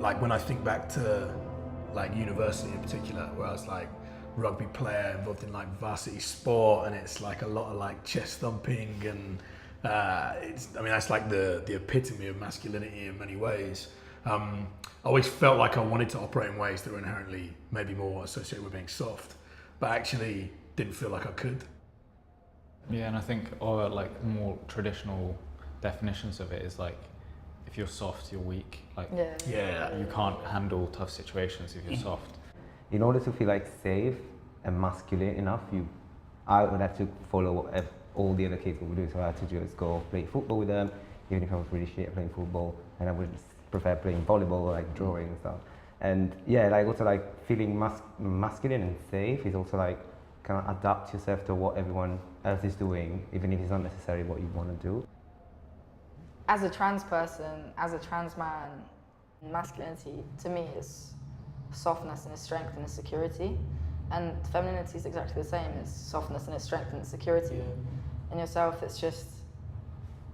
Like when I think back to like university in particular, where I was like rugby player involved in like varsity sport, and it's like a lot of like chest thumping, and that's like the epitome of masculinity in many ways. I always felt like I wanted to operate in ways that were inherently maybe more associated with being soft, but actually didn't feel like I could. Yeah, and I think like more traditional definitions of it is like, if you're soft, you're weak. Like, you can't handle tough situations if you're soft. In order to feel like safe and masculine enough, I would have to follow what all the other kids would do. So I had to just go play football with them, even if I was really shit at playing football, and I would prefer playing volleyball or like drawing and stuff. And yeah, like also like feeling masculine and safe is also like kind of adapt yourself to what everyone else is doing, even if it's not necessarily what you want to do. As a trans person, as a trans man, masculinity to me is softness and is strength and is security. And femininity is exactly the same. It's softness and it's strength and it's security. In yourself, it's just,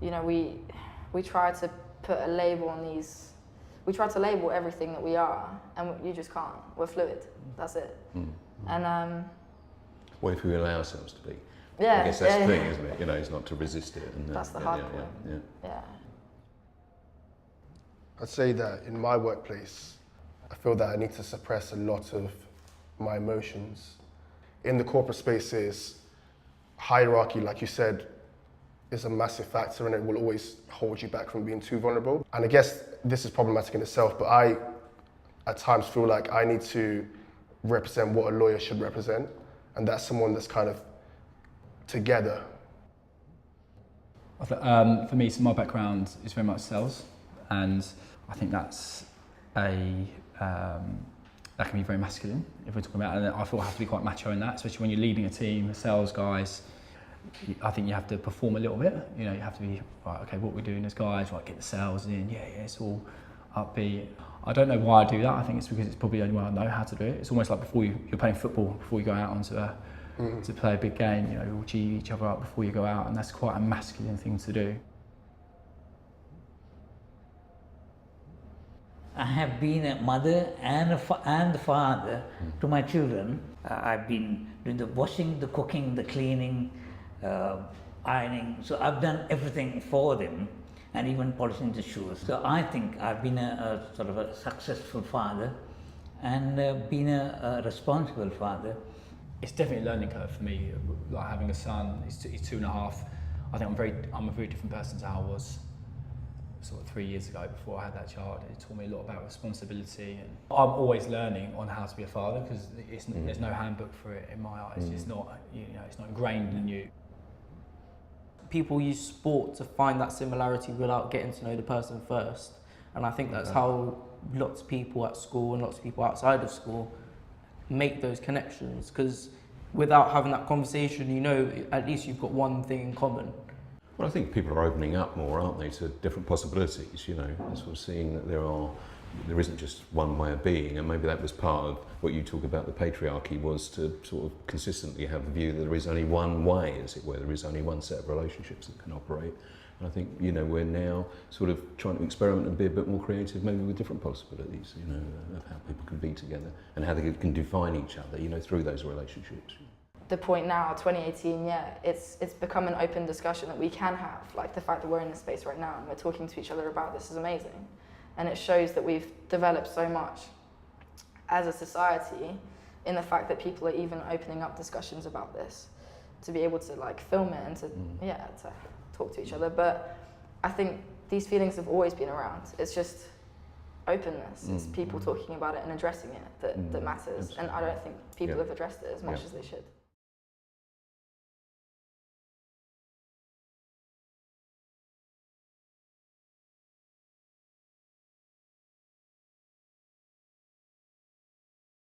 you know, we try to put a label on these, we try to label everything that we are, and you just can't. We're fluid, that's it. And what if we allow ourselves to be? Yeah, I guess that's the thing, isn't it? You know, it's not to resist it. And that's the hard point. Yeah. I'd say that in my workplace, I feel that I need to suppress a lot of my emotions. In the corporate spaces, hierarchy, like you said, is a massive factor, and it will always hold you back from being too vulnerable. And I guess this is problematic in itself, but I, at times, feel like I need to represent what a lawyer should represent, and that's someone that's kind of together. For me, so my background is very much sales, and I think that's that can be very masculine if we're talking about it. And I feel I have to be quite macho in that, especially when you're leading a team, sales guys. I think you have to perform a little bit. You know, you have to be right. Okay, what we're doing as guys, right? Get the sales in. Yeah, it's all upbeat. I don't know why I do that. I think it's because it's probably the only way I know how to do it. It's almost like before you're playing football, before you go out onto to play a big game. You know, you'll G each other up before you go out, and that's quite a masculine thing to do. I have been a mother and a father to my children. I've been doing the washing, the cooking, the cleaning, ironing. So I've done everything for them, and even polishing the shoes. So I think I've been a sort of a successful father, and been a responsible father. It's definitely a learning curve for me. Like having a son, he's 2.5. I think I'm a very different person to how I was sort of 3 years ago before I had that child. It taught me a lot about responsibility, and I'm always learning on how to be a father, because there's no handbook for it in my eyes. It's not, it's not ingrained in you. People use sport to find that similarity without getting to know the person first, and I think that's how lots of people at school and lots of people outside of school make those connections, because without having that conversation, you know, at least you've got one thing in common. Well, I think people are opening up more, aren't they, to different possibilities, you know, and sort of seeing that there isn't just one way of being, and maybe that was part of what you talk about the patriarchy, was to sort of consistently have the view that there is only one way, as it were, there is only one set of relationships that can operate. And I think, you know, we're now sort of trying to experiment and be a bit more creative, maybe with different possibilities, you know, of how people can be together and how they can define each other, you know, through those relationships. The point now, 2018, it's become an open discussion that we can have. Like the fact that we're in this space right now and we're talking to each other about this is amazing. And it shows that we've developed so much as a society in the fact that people are even opening up discussions about this, to be able to like film it and to talk to each other. But I think these feelings have always been around. It's just openness. It's people talking about it and addressing it that matters. Absolutely. And I don't think people have addressed it as much as they should.